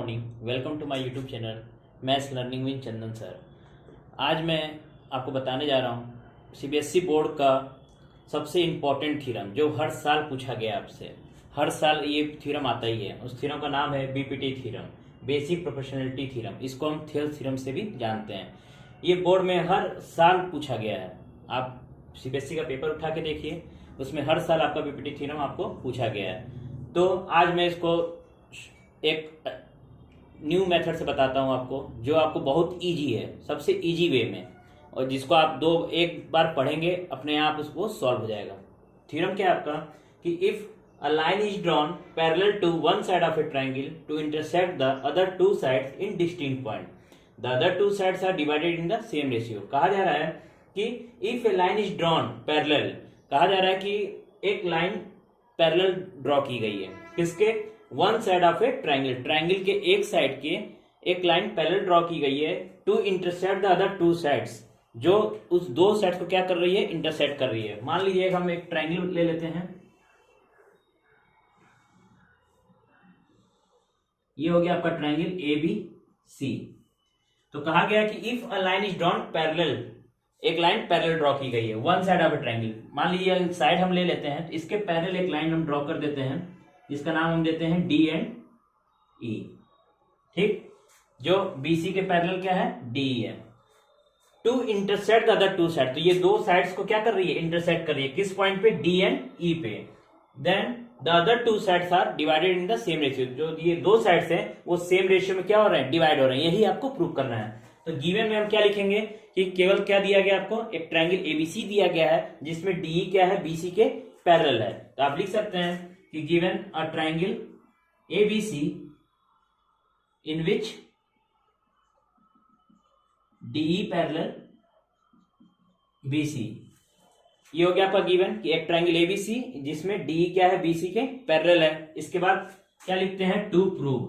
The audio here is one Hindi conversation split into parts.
Morning, welcome to my YouTube channel maths learning with Chandan sir. आज मैं आपको बताने जा रहा हूँ सीबीएसई बोर्ड का सबसे इम्पोर्टेंट थ्योरम जो हर साल पूछा गया आपसे। हर साल ये थ्योरम आता ही है। उस थ्योरम का नाम है BPT theorem, basic proportionality theorem. इसको हम थेल्स थ्योरम से भी जानते हैं। ये बोर्ड में हर साल पूछा गया है। आप सीबीएसई का पेपर उठा के देखिए, उसमें हर साल आपका बीपीटी थ्योरम आपको पूछा गया है। तो आज मैं इसको एक न्यू मेथड से बताता हूं आपको, जो आपको बहुत इजी है, सबसे इजी वे में, और जिसको आप एक बार पढ़ेंगे अपने आप उसको सॉल्व हो जाएगा। थ्योरम क्या है आपका कि if a line is drawn parallel to one side of a triangle to intersect the other two sides in distinct point, the other two sides are divided in the same ratio. कहा जा रहा है कि if a line is drawn parallel, कहा जा रहा है कि एक लाइन पैरेलल ड्रॉ की गई है किसके, one side of a triangle, triangle के एक साइड के एक लाइन पैरेलल ड्रॉ की गई है to intersect the other two sides, जो उस दो साइड्स को क्या कर रही है, इंटरसेक्ट कर रही है। मान लीजिए हम एक ट्रायंगल ले लेते हैं, ये हो गया आपका ट्रायंगल ए बी सी। तो कहा गया कि if a line is drawn parallel, एक लाइन पैरेलल ड्रॉ की गई है one side of a triangle. मान लीजिए साइड हम ले लेते हैं, तो इसके पैरेलल एक लाइन हम ड्रॉ कर देते हैं, जिसका नाम हम देते हैं डी एंड ई। ठीक, जो बीसी के पैरेलल क्या है, डी है। To intersect the other two side, तो ये दो साइड्स को क्या कर रही है, इंटरसेक्ट कर रही है। किस पॉइंट पे, डी एंड ई पे। Then the other two sides are divided in the same ratio, जो ये दो साइड्स हैं वो सेम रेशियो में क्या हो रहे हैं, डिवाइड हो रहे हैं। यही आपको प्रूव करना है। तो गिवन में हम क्या लिखेंगे कि केवल क्या दिया गया आपको, एक ट्रायंगल एबीसी दिया गया है जिसमें डी क्या है, बीसी के पैरेलल है। तो आप लिख सकते हैं कि given a triangle ABC in which DE parallel BC। ये हो गया आपका गिवन कि एक ट्रायंगल ABC जिसमें DE क्या है, BC के पैरेलल है। इसके बाद क्या लिखते हैं, टू प्रूव,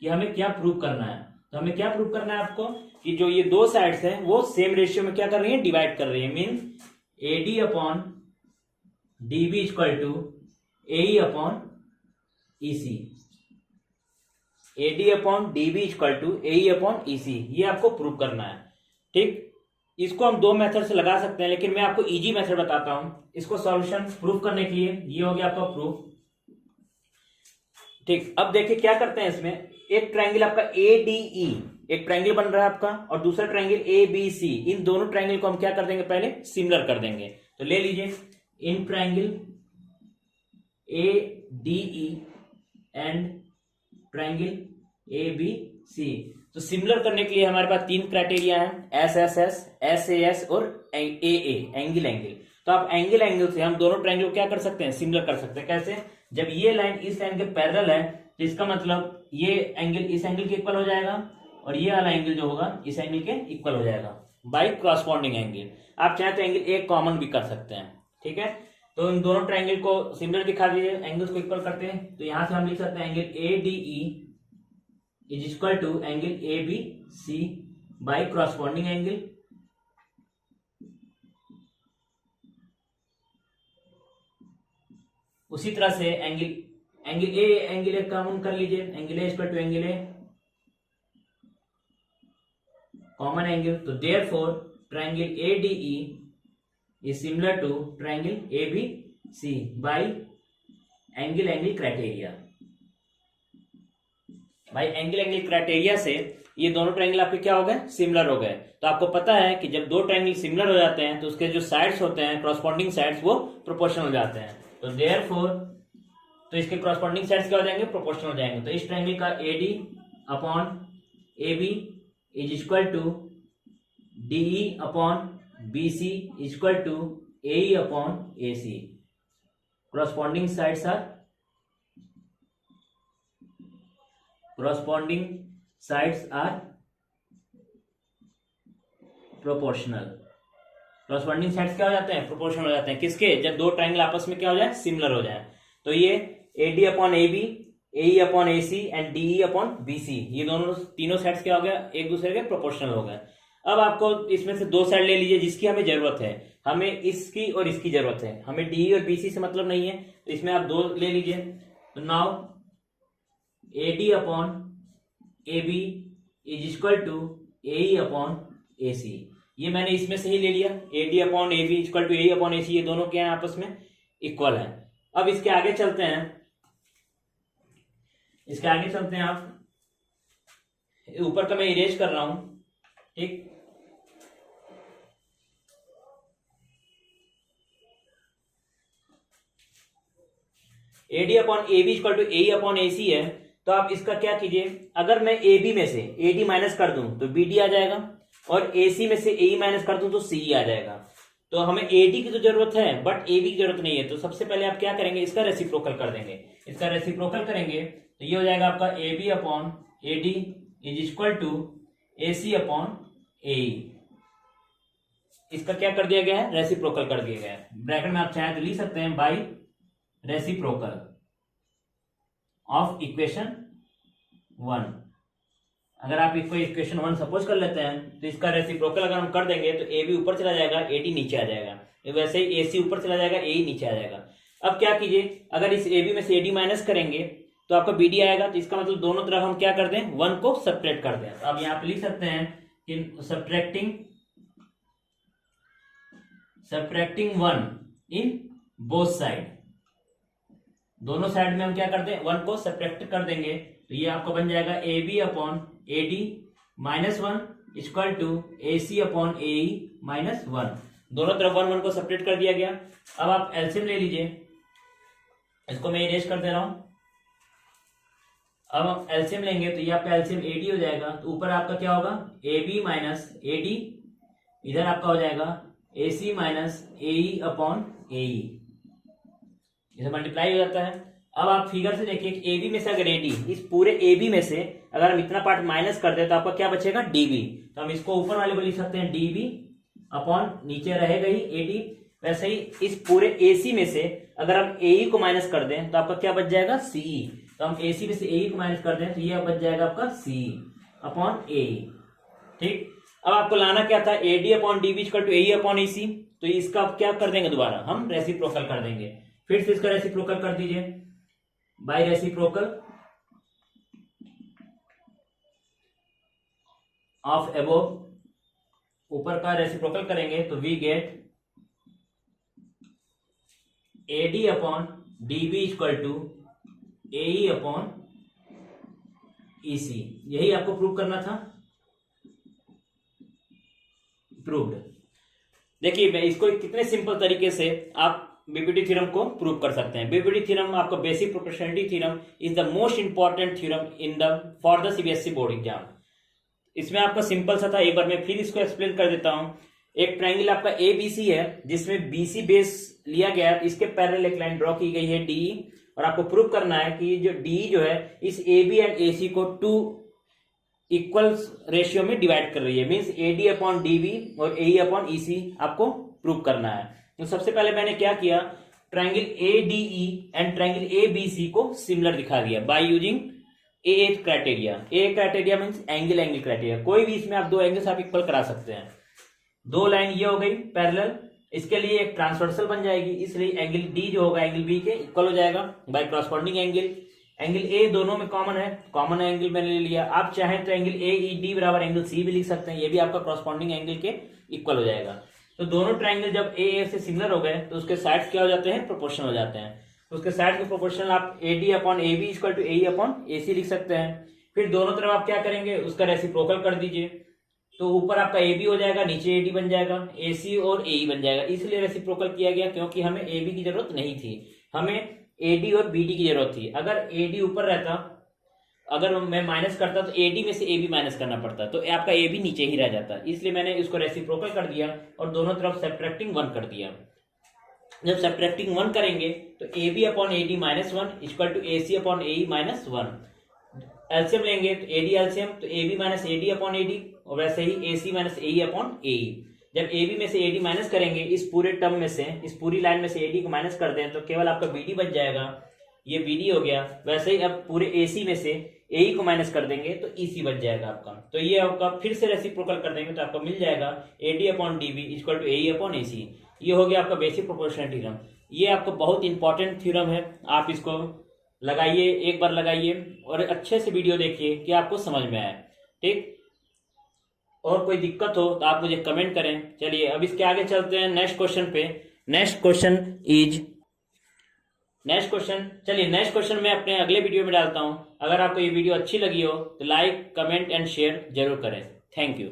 कि हमें क्या प्रूव करना है। तो हमें क्या प्रूव करना है आपको कि जो ये दो साइड्स हैं वो सेम रेशियो में क्या कर रही है, डिवाइड कर रही है। Mean AD upon DB equal to AE upon EC, AD upon DB equal to AE upon EC। ये आपको प्रूव करना है। ठीक, इसको हम दो मेथड से लगा सकते हैं, लेकिन मैं आपको इजी मेथड बताता हूं इसको सॉल्यूशन प्रूव करने के लिए। ये हो गया आपका प्रूफ। ठीक, अब देखिए क्या करते हैं इसमें। एक ट्रायंगल आपका ADE, एक ट्रायंगल बन रहा है आपका, और दूसरा ट्रायंगल ABC। इन दोनों ट्रायंगल को हम क्या कर देंगे, पहले सिमिलर कर देंगे। तो ले लीजिए, in triangle ADE and triangle ABC। तो सिमिलर करने के लिए हमारे पास तीन क्राइटेरिया है, SSS, SAS और AA, एंगल एंगल। तो आप एंगल एंगल से हम दोनों ट्रायंगल को क्या कर सकते हैं, सिमिलर कर सकते हैं। कैसे, जब ये लाइन इस लाइन के पैरेलल है तो इसका मतलब ये एंगल इस एंगल के इक्वल हो जाएगा, और ये वाला एंगल जो होगा इस एंगल के इक्वल हो जाएगा बाई क्रॉसपॉन्डिंग एंगल। आप चाहे तो एंगल एक कॉमन भी कर सकते हैं। ठीक है, तो इन दोनों ट्रायंगल को सिमिलर दिखा दीजिए, एंगल्स को इक्वल करते हैं। तो यहां से हम लिख सकते हैं angle ADE is equal to angle ABC by corresponding angle. उसी तरह से एंगल ए कॉमन कर लीजिए, angle A equal to angle A common angle. तो therefore triangle ADE is similar to triangle ABC by angle angle criteria। भाई एंगल एंगल क्राइटेरिया से ये दोनों ट्रायंगल आपके क्या हो गए, सिमिलर हो गए। तो आपको पता है कि जब दो ट्रायंगल सिमिलर हो जाते हैं तो उसके जो साइड्स होते हैं, कॉरस्पॉन्डिंग साइड्स, वो प्रोपोर्शनल हो जाते हैं। तो देयरफॉर, तो इसके कॉरस्पॉन्डिंग साइड्स क्या हो जाएंगे, प्रोपोर्शनल हो जाएंगे। तो इस ट्रायंगल का AD upon AB is equal to DE upon BC equal to AE upon AC। corresponding sides are proportional। corresponding sides क्या हो जाते हैं, प्रोपोर्शनल हो जाते हैं। किसके, जब दो ट्रायंगल आपस में क्या हो जाए, सिमिलर हो जाए। तो ये AD upon AB, AE upon AC and DE upon BC, ये दोनों तीनों साइड्स क्या हो गया, एक दूसरे के प्रोपोर्शनल हो गए। अब आपको इसमें से दो साइड ले लीजिए जिसकी हमें जरूरत है। हमें इसकी और इसकी जरूरत है, हमें DE और BC से मतलब नहीं है, तो इसमें आप दो ले लीजिए। तो now AD upon A B is equal to A upon A C. ये मैंने इसमें से ही ले लिया, A D upon A B equal to A upon A C, ये दोनों क्या है आपस में इक्वल है। अब इसके आगे चलते हैं, इसके आगे चलते हैं आप, ऊपर का मैं इरेज कर रहा हूं, ठीक। A D upon A B equal to A upon A C है, तो आप इसका क्या कीजिए, अगर मैं ए बी में से ए डी माइनस कर दूं तो बी डी आ जाएगा, और ए सी में से ए माइनस कर दूं तो सी आ जाएगा। तो हमें ए डी की तो जरूरत है बट ए बी की जरूरत नहीं है, तो सबसे पहले आप क्या करेंगे, इसका रेसिप्रोकल कर देंगे। इसका रेसिप्रोकल करेंगे तो ये हो जाएगा आपका A B upon A D is equal to A C upon A. इसका क्या कर दिया गया है, रेसिप्रोकल कर दिया गया है। ब्रैकेट में आप चाहे तो लिख सकते हैं बाई रेसिप्रोकल ऑफ इक्वेशन 1। अगर आप इसको इक्वेशन 1 सपोज कर लेते हैं तो इसका रेसिप्रोकल अगर हम कर देंगे तो ए बी ऊपर चला जाएगा, ए डी नीचे आ जाएगा, वैसे ही ए सी ऊपर चला जाएगा, ए नीचे आ जाएगा। अब क्या कीजिए, अगर इस ए बी में से ए डी माइनस करेंगे तो आपका बी डी आएगा, तो इसका मतलब दोनों तरफ हम क्या कर दें, 1 को सब्ट्रैक्ट कर दें। तो अब यहाँ पे लिख सकते हैं कि सब्ट्रैक्टिंग 1 इन बोथ साइड, दोनों साइड में हम क्या कर दें, 1 को सब्ट्रैक्ट कर देंगे, तो ये आपका बन जाएगा A B upon A D minus 1 equal to A C upon A minus 1। दोनों तरफ 1 1 को सब्ट्रैक्ट कर दिया गया। अब आप एलसीएम ले लीजिए, इसको मैं इरेज कर दे रहा हूं। अब हम एलसीएम लेंगे तो ये आपका एलसीएम ए डी हो जाएगा, तो ऊपर आपका क्या होगा, A B minus A D, इधर आपका हो जाएगा ए सी माइनस ए अपॉन ए, इसे मल्टीप्लाई हो जाता है। अब आप फिगर से देखिए कि ए बी में से अगर ए डी, इस पूरे ए बी में से अगर हम इतना पार्ट माइनस कर दे तो आपका क्या बचेगा, डी बी। तो हम इसको ऊपर वाले को लिख सकते हैं डी बी अपॉन, नीचे रहेगा ही ए डी। वैसे ही इस पूरे ए सी में से अगर हम ए को माइनस कर दें तो आपका क्या बच जाएगा, सी। तो हम ए सी में से ए को माइनस कर दें तो ये बच जाएगा आपका सी अपॉन ए, ठीक। अब आपको लाना क्या था, A D upon D B equal to A upon A C, तो इसका आप क्या कर देंगे, दोबारा हम रेसिप्रोकल कर देंगे। फिर से इसका रेसिप्रोकल कर दीजिए बाय रेसिप्रोकल ऑफ एबोव, ऊपर का रेसिप्रोकल करेंगे तो we get A D upon D B equal to A upon E C. यही आपको प्रूव करना था, प्रूव्ड। देखिए मैं इसको कितने सिंपल तरीके से आप बीपीटी थ्योरम को प्रूव कर सकते हैं। बीपीटी थ्योरम आपका basic proportionality theorem is the most important theorem in the for the CBSE board exam. इसमें आपका सिंपल सा था, एक बार मैं फिर इसको एक्सप्लेन कर देता हूं। एक ट्रायंगल आपका ए बी सी है जिसमें बीसी बेस लिया गया है, इसके पैरेलल एक लाइन ड्रॉ की गई है डी, और आपको प्रूव करना है कि जो डी जो है इस ए बी एंड ए सी को 2 इक्वल रेशियो में डिवाइड कर रही है, means A D upon D B और ए अपॉन ई सी आपको प्रूव करना है। तो सबसे पहले मैंने क्या किया, triangle A D E and triangle A B C को सिमिलर दिखा दिया by using A criteria. A criteria means angle criteria, कोई भी इसमें आप 2 एंगल्स आप इक्वल करा सकते हैं। 2 लाइन ये हो गई पैरेलल, इसके लिए एक ट्रांसवर्सल बन जाएगी, इसलिए एंगल डी जो होगा एंगल बी के इक्वल हो जाएगा by corresponding angle. Angle A दोनों में कॉमन है, कॉमन एंगल मैंने ले लिया। आप चाहें तो एंगल ए ई डी बराबर एंगल सी भी लिख सकते हैं, ये भी आपका कॉरस्पॉन्डिंग एंगल के इक्वल हो जाएगा। तो दोनों ट्रायंगल जब ए से सिमिलर हो गए तो उसके साइड्स क्या हो जाते हैं, प्रोपोर्शनल हो जाते हैं। तो उसके साइड के प्रोपोर्शनल आप A D upon A B equal to A upon A C लिख सकते हैं। फिर दोनों तरफ आप क्या करेंगे, उसका रेसिप्रोकल कर दीजिए, तो ऊपर आपका ए बी हो जाएगा, नीचे ए डी बन जाएगा, ए सी और ए बन जाएगा। इसलिए रेसिप्रोकल किया गया क्योंकि हमें ए बी की जरूरत नहीं थी, हमें ए डी और बी डी की जरूरत थी। अगर ए डी ऊपर रहता, अगर मैं माइनस करता तो ए डी में से ए बी माइनस करना पड़ता, तो आपका ए बी नीचे ही रह जाता। इसलिए मैंने इसको रेसिप्रोकल कर दिया और दोनों तरफ सब्ट्रैक्टिंग 1 कर दिया। जब सब्ट्रैक्टिंग 1 करेंगे तो A B upon A D minus 1 equal to A C upon A minus 1। LCM लेंगे तो ए डी एलसीएम, तो A B minus A D upon A D, और वैसे ही ए सी माइनस ए अपॉन ए। जब ए बी में से ए डी माइनस करेंगे, इस पूरे टर्म में से, इस पूरी लाइन में से ए डी को माइनस कर दें तो केवल आपका बी डी बच जाएगा, ये बी डी हो गया। वैसे ही अब पूरे ए सी में से ए को माइनस कर देंगे तो ई सी बच जाएगा आपका। तो ये आपका फिर से रेसिप्रोकल कर देंगे तो आपको मिल जाएगा A D upon D B equal to A upon A C. ये हो गया आपका बेसिक प्रोपोर्शनलिटी थ्योरम। ये आपका बहुत इंपॉर्टेंट थ्योरम है, आप इसको लगाइए, एक बार लगाइए और अच्छे से वीडियो देखिए कि आपको समझ में आए। ठीक, और कोई दिक्कत हो तो आप मुझे कमेंट करें। चलिए अब इसके आगे चलते हैं नेक्स्ट क्वेश्चन पे। Next question is next question चलिए नेक्स्ट क्वेश्चन मैं अपने अगले वीडियो में डालता हूं। अगर आपको ये वीडियो अच्छी लगी हो तो लाइक, कमेंट एंड शेयर जरूर करें। Thank you.